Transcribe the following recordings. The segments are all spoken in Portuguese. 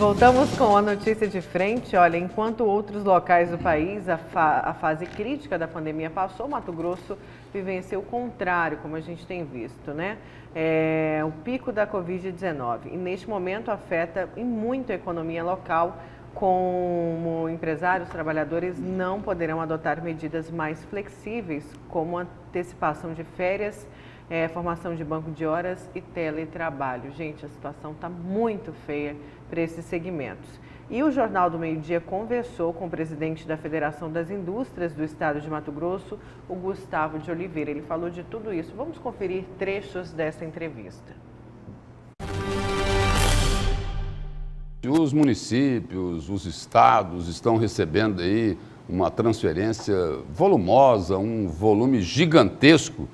Voltamos com a notícia de frente. Olha, enquanto outros locais do país a fase crítica da pandemia passou, Mato Grosso vivenciou o contrário, como a gente tem visto, né? O pico da Covid-19 e neste momento afeta em muito a economia local, como empresários, trabalhadores não poderão adotar medidas mais flexíveis, como antecipação de férias, formação de banco de horas e teletrabalho. Gente, a situação está muito feia para esses segmentos. E o Jornal do Meio-Dia conversou com o presidente da Federação das Indústrias do Estado de Mato Grosso, o Gustavo de Oliveira. Ele falou de tudo isso. Vamos conferir trechos dessa entrevista. Os municípios, os estados estão recebendo aí uma transferência volumosa, um volume gigantesco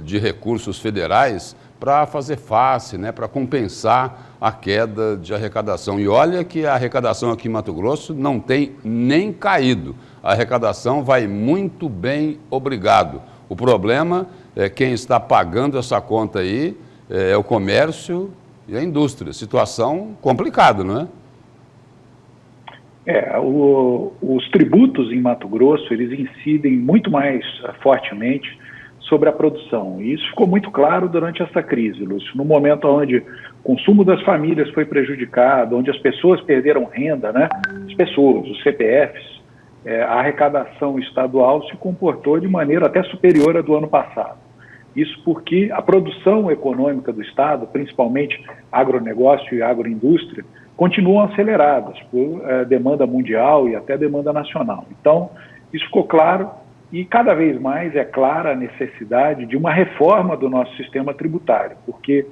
de recursos federais para fazer face, né, para compensar a queda de arrecadação. E olha que a arrecadação aqui em Mato Grosso não tem nem caído. A arrecadação vai muito bem, obrigado. O problema é quem está pagando essa conta aí é o comércio e a indústria. Situação complicada, não é? Os tributos em Mato Grosso, eles incidem muito mais fortemente sobre a produção. E isso ficou muito claro durante essa crise, Lúcio. No momento onde o consumo das famílias foi prejudicado, onde as pessoas perderam renda, né? As pessoas, os CPFs, a arrecadação estadual se comportou de maneira até superior à do ano passado. Isso porque a produção econômica do Estado, principalmente agronegócio e agroindústria, continuam aceleradas por demanda mundial e até demanda nacional. Então, isso ficou claro e cada vez mais é clara a necessidade de uma reforma do nosso sistema tributário, porque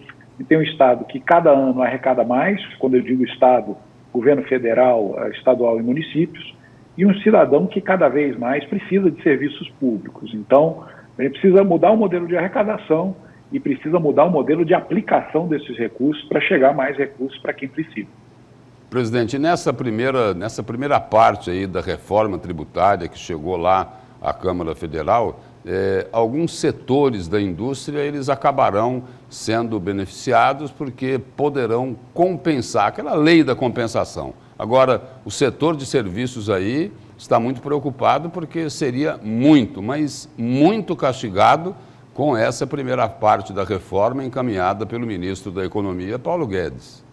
tem um Estado que cada ano arrecada mais, quando eu digo Estado, governo federal, estadual e municípios, e um cidadão que cada vez mais precisa de serviços públicos. Então, a gente precisa mudar o modelo de arrecadação e precisa mudar o modelo de aplicação desses recursos para chegar mais recursos para quem precisa. Presidente, nessa primeira parte aí da reforma tributária que chegou lá à Câmara Federal, alguns setores da indústria eles acabarão sendo beneficiados porque poderão compensar, aquela lei da compensação. Agora, o setor de serviços aí está muito preocupado porque seria muito, mas muito castigado com essa primeira parte da reforma encaminhada pelo ministro da Economia, Paulo Guedes.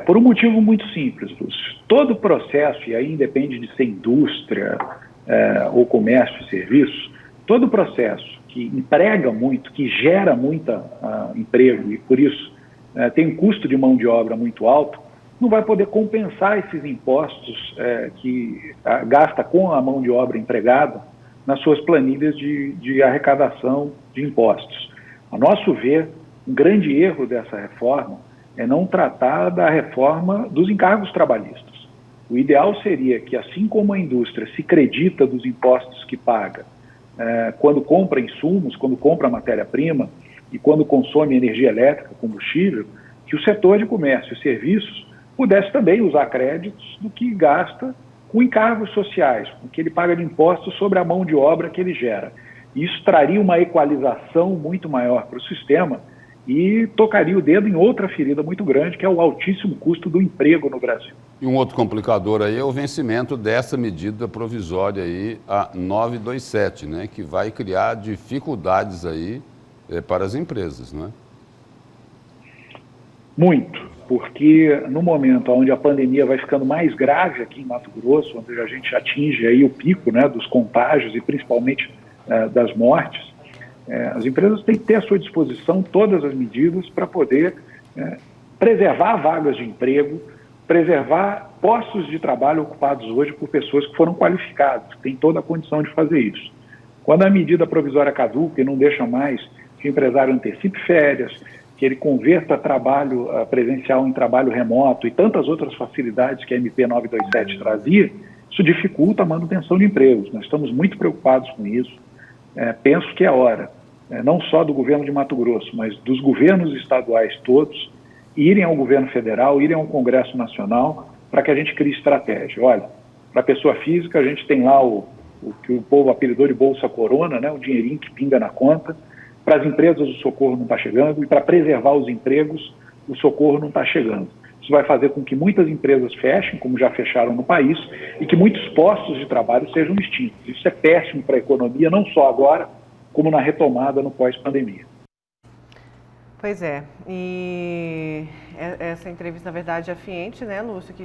Por um motivo muito simples, Lúcio. Todo o processo, e aí independe de ser indústria ou comércio e serviços, todo o processo que emprega muito, que gera muito emprego e por isso tem um custo de mão de obra muito alto, não vai poder compensar esses impostos que gasta com a mão de obra empregada nas suas planilhas de arrecadação de impostos. A nosso ver, um grande erro dessa reforma é não tratar da reforma dos encargos trabalhistas. O ideal seria que, assim como a indústria se credita dos impostos que paga quando compra insumos, quando compra matéria-prima e quando consome energia elétrica, combustível, que o setor de comércio e serviços pudesse também usar créditos do que gasta com encargos sociais, com o que ele paga de impostos sobre a mão de obra que ele gera. Isso traria uma equalização muito maior para o sistema e tocaria o dedo em outra ferida muito grande, que é o altíssimo custo do emprego no Brasil. E um outro complicador aí é o vencimento dessa medida provisória aí, a 927, né, que vai criar dificuldades aí para as empresas, não é? Muito, porque no momento onde a pandemia vai ficando mais grave aqui em Mato Grosso, onde a gente atinge aí o pico, né, dos contágios e principalmente das mortes, as empresas têm que ter à sua disposição todas as medidas para poder preservar vagas de emprego, preservar postos de trabalho ocupados hoje por pessoas que foram qualificadas, que têm toda a condição de fazer isso. Quando a medida provisória caduca e não deixa mais que o empresário antecipe férias, que ele converta trabalho presencial em trabalho remoto e tantas outras facilidades que a MP 927 trazia, isso dificulta a manutenção de empregos. Nós estamos muito preocupados com isso. Penso que é hora, não só do governo de Mato Grosso, mas dos governos estaduais todos, irem ao governo federal, irem ao Congresso Nacional, para que a gente crie estratégia. Olha, para a pessoa física, a gente tem lá o que o povo apelidou de Bolsa Corona, né, o dinheirinho que pinga na conta. Para as empresas, o socorro não está chegando, e para preservar os empregos, o socorro não está chegando. Isso vai fazer com que muitas empresas fechem, como já fecharam no país, e que muitos postos de trabalho sejam extintos. Isso é péssimo para a economia, não só agora, como na retomada no pós-pandemia. Pois é, e essa entrevista, na verdade, a Fiente, né, Lúcio,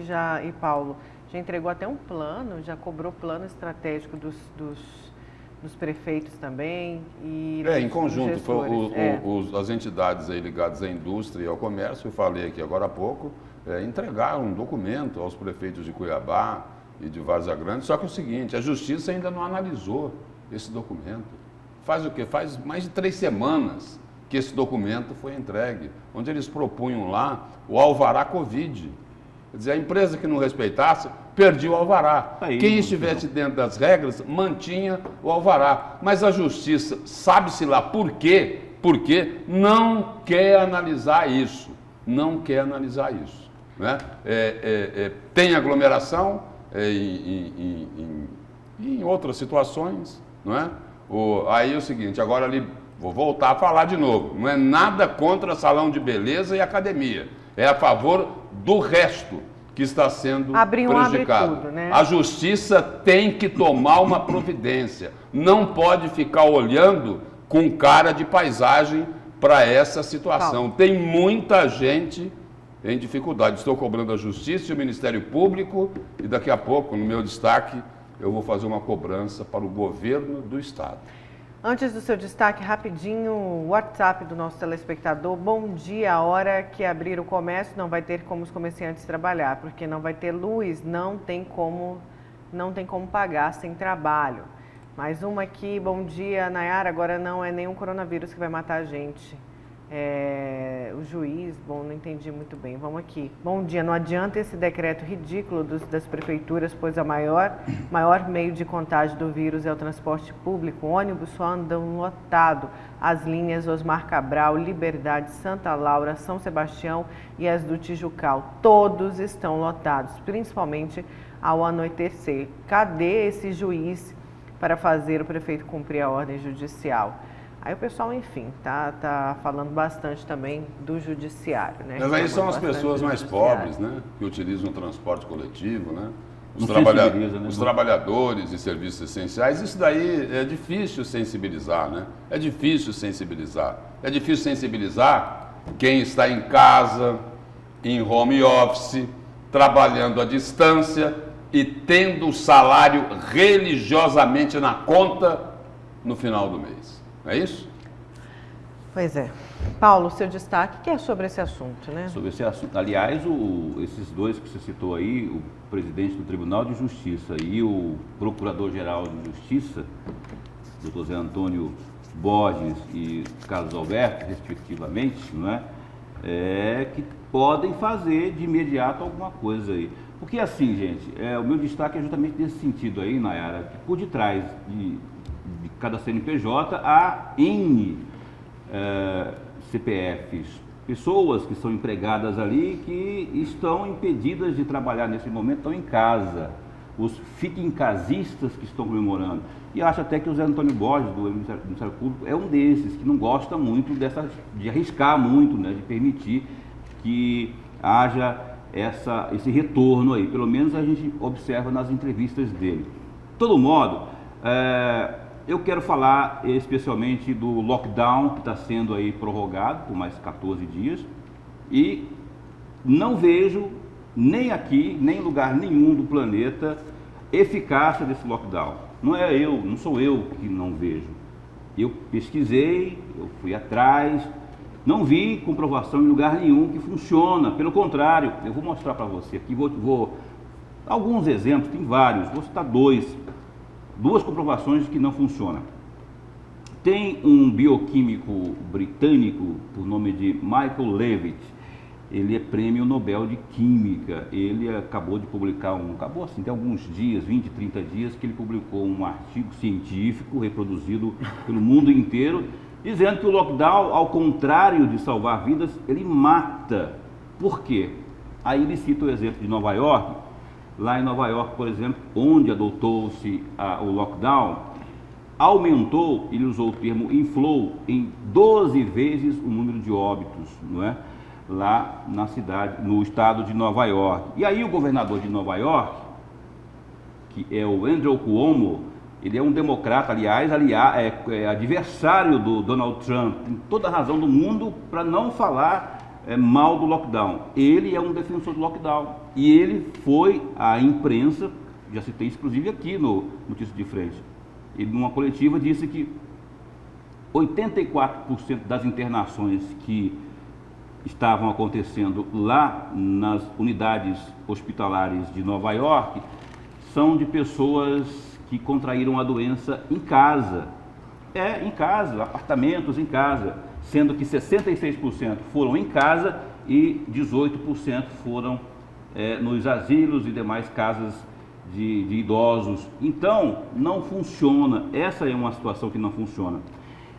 e Paulo, já entregou até um plano, já cobrou plano estratégico dos prefeitos também. E em conjunto, as entidades aí ligadas à indústria e ao comércio, eu falei aqui agora há pouco, entregaram um documento aos prefeitos de Cuiabá e de Várzea Grande, só que é o seguinte, a Justiça ainda não analisou esse documento. Faz o quê? Faz mais de 3 semanas que esse documento foi entregue, onde eles propunham lá o alvará Covid. Quer dizer, a empresa que não respeitasse, perdia o alvará. Quem estivesse dentro das regras, mantinha o alvará. Mas a Justiça, sabe-se lá por quê, não quer analisar isso. Não quer analisar isso. Né? Tem aglomeração em outras situações, não é? Aí é o seguinte, agora ali, vou voltar a falar de novo, não é nada contra salão de beleza e academia, é a favor do resto que está sendo prejudicado. Abre tudo, né? A Justiça tem que tomar uma providência, não pode ficar olhando com cara de paisagem para essa situação. Paulo. Tem muita gente em dificuldade. Estou cobrando a Justiça e o Ministério Público e daqui a pouco, no meu destaque, eu vou fazer uma cobrança para o governo do Estado. Antes do seu destaque, rapidinho, o WhatsApp do nosso telespectador. Bom dia, a hora que abrir o comércio não vai ter como os comerciantes trabalhar, porque não vai ter luz, não tem como pagar sem trabalho. Mais uma aqui, bom dia, Nayara, agora não é nenhum coronavírus que vai matar a gente. O juiz, não entendi muito bem, vamos aqui. Bom dia, não adianta esse decreto ridículo das prefeituras, pois a maior meio de contágio do vírus é o transporte público. O ônibus só andam lotado. As linhas Osmar Cabral, Liberdade, Santa Laura, São Sebastião e as do Tijucal, todos estão lotados, principalmente ao anoitecer. Cadê esse juiz para fazer o prefeito cumprir a ordem judicial? Aí o pessoal, enfim, tá falando bastante também do judiciário, né? Mas aí são as pessoas mais pobres, né? Que utilizam o transporte coletivo, né? Os trabalhadores de serviços essenciais, isso daí é difícil sensibilizar, né? É difícil sensibilizar quem está em casa, em home office, trabalhando à distância e tendo o salário religiosamente na conta no final do mês. É isso? Pois é. Paulo, seu destaque que é sobre esse assunto, né? Sobre esse assunto. Aliás, esses dois que você citou aí, o presidente do Tribunal de Justiça e o Procurador-Geral de Justiça, Dr. Zé Antônio Borges e Carlos Alberto, respectivamente, não é? Que podem fazer de imediato alguma coisa aí. Porque assim, gente, o meu destaque é justamente nesse sentido aí, Nayara, que por detrás de cada CNPJ há N CPFs, pessoas que são empregadas ali que estão impedidas de trabalhar nesse momento, estão em casa, os fiquem-casistas que estão comemorando. E acho até que o Zé Antônio Borges, do Ministério Público, é um desses, que não gosta muito de arriscar muito, né, de permitir que haja esse retorno aí, pelo menos a gente observa nas entrevistas dele. De todo modo, eu quero falar especialmente do lockdown que está sendo aí prorrogado por mais 14 dias e não vejo nem aqui, nem em lugar nenhum do planeta eficácia desse lockdown. Não sou eu que não vejo. Eu pesquisei, eu fui atrás, não vi comprovação em lugar nenhum que funciona. Pelo contrário, eu vou mostrar para você aqui, vou alguns exemplos, tem vários, vou citar duas comprovações que não funcionam. Tem um bioquímico britânico por nome de Michael Levitt, ele é prêmio Nobel de Química, ele acabou de publicar tem alguns dias, 20, 30 dias, que ele publicou um artigo científico reproduzido pelo mundo inteiro, dizendo que o lockdown, ao contrário de salvar vidas, ele mata. Por quê? Aí ele cita o exemplo de Nova York. Lá em Nova York, por exemplo, onde adotou-se o lockdown, aumentou, ele usou o termo inflou, em 12 vezes o número de óbitos, não é? lá na cidade, no estado de Nova York. E aí o governador de Nova York, que é o Andrew Cuomo, ele é um democrata, aliás, adversário do Donald Trump, tem toda a razão do mundo para não falar mal do lockdown. Ele é um defensor do lockdown e ele foi à imprensa, já citei inclusive aqui no Notícias de Frente, ele numa coletiva disse que 84% das internações que estavam acontecendo lá nas unidades hospitalares de Nova York são de pessoas que contraíram a doença em casa. Em casa, apartamentos em casa, sendo que 66% foram em casa e 18% foram nos asilos e demais casas de idosos. Então, não funciona. Essa é uma situação que não funciona.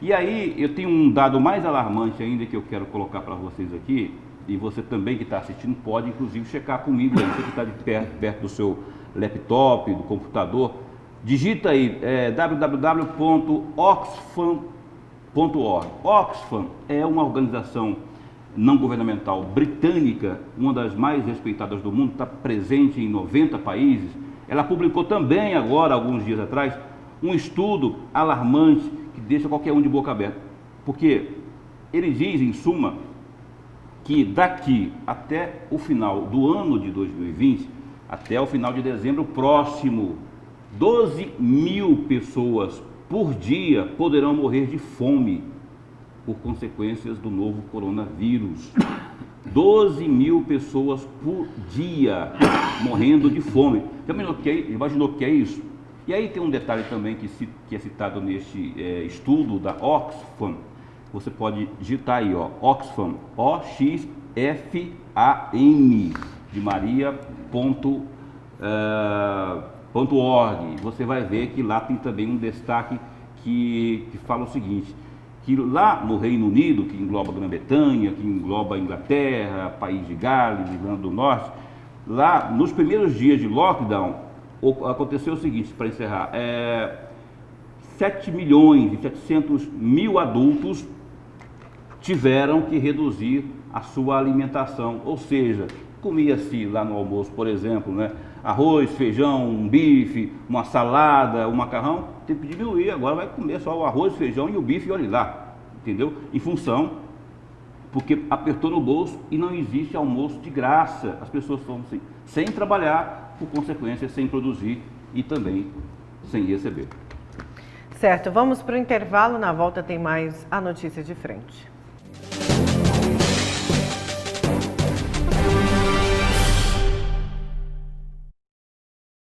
E aí, eu tenho um dado mais alarmante ainda que eu quero colocar para vocês aqui, e você também que está assistindo pode, inclusive, checar comigo aí, você que está de perto do seu laptop, do computador. Digita aí www.oxfam.org. Oxfam é uma organização não governamental britânica, uma das mais respeitadas do mundo, está presente em 90 países. Ela publicou também agora, alguns dias atrás, um estudo alarmante que deixa qualquer um de boca aberta. Porque ele diz, em suma, que daqui até o final do ano de 2020, até o final de dezembro próximo, 12 mil pessoas por dia poderão morrer de fome por consequências do novo coronavírus. 12 mil pessoas por dia morrendo de fome. Já imaginou que é isso? E aí tem um detalhe também que é citado neste estudo da Oxfam. Você pode digitar aí, ó, Oxfam, O-X-F-A-M, de Maria.org. Você vai ver que lá tem também um destaque que fala o seguinte, que lá no Reino Unido, que engloba a Grã-Bretanha, que engloba a Inglaterra, País de Gales, Irlanda do Norte, lá nos primeiros dias de lockdown, aconteceu o seguinte, para encerrar, 7.700.000 adultos tiveram que reduzir a sua alimentação, ou seja, comia-se lá no almoço, por exemplo, né, arroz, feijão, um bife, uma salada, um macarrão, tem que diminuir, agora vai comer só o arroz, feijão e o bife e olha lá, entendeu? Em função, porque apertou no bolso e não existe almoço de graça, as pessoas estão assim, sem trabalhar, por consequência, sem produzir e também sem receber. Certo, vamos para o intervalo, na volta tem mais a Notícia de Frente.